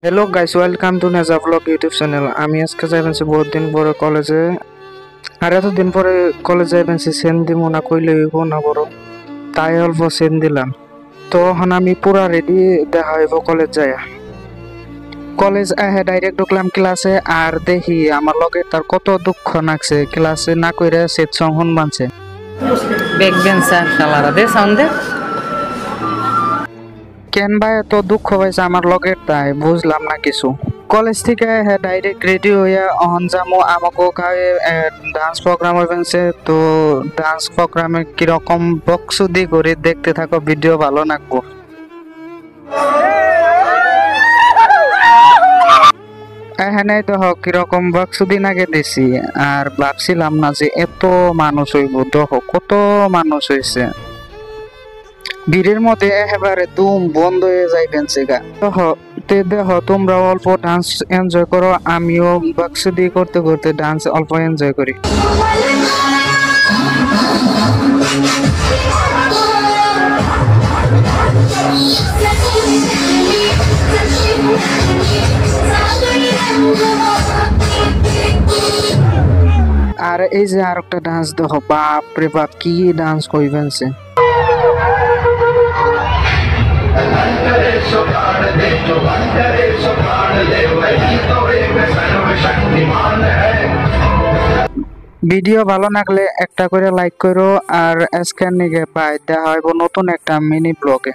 Hello guys, welcome to नेजा vlog YouTube channel. আমি আজকে যাইবেনছি বহুত দিন পরে কলেজে। আর এতদিন পরে কলেজ যাইবেনছি, সেন দিব না কইলে হইব না বড়, তাই অল্প সেন দিলাম। তো এখন আমি পুরা রেডি, দেখা হইব কলেজ যায়া। কলেজ আহে ডাইরেক্ট ঢুকলাম ক্লাসে, আর দেখি আমার লগে তার কত দুঃখ লাগছে, ক্লাসে না কইরা সেট সং হন বানছে। ব্যাক বেঞ্চার শালারা দে সাউন্ড দে। কেন ভাই এত দুঃখ পাইছে আমার লগের, তাই বুঝলাম না কিছু। কলেজ থেকে হ্যাঁ ডাইরেক্ট রেডি হইয়া অহন যামো আমাকে গায়ে ডান্স প্রোগ্রাম হইছে। তো ডান্স প্রোগ্রামে কিরকম বক্সুদি করে দেখতে থাকো, ভিডিও ভালো লাগবো। এখানে দেখো কিরকম বক্সুদিন আগে দিছি, আর ভাবছিলাম না যে এত মানুষ হইব। দেখো কত মানুষ হইছে, ভিড়ের মধ্যে একেবারে তুম বন্ধ হয়ে যাইবেন গা। দেখো তোমরা অল্প ডান্স এনজয় করো, আমিও বাক্স দিয়ে করতে করতে ডান্স অল্প এনজয় করি। আর এই যে আর একটা ডান্স দেখো, বাপ রে বাপ কি ডান্স কইবেনছে। ভিডিও ভালো লাগলে একটা করে লাইক করো, আর স্ক্যান নিয়ে পাই দেখা হইব নতুন একটা মিনি ব্লগে।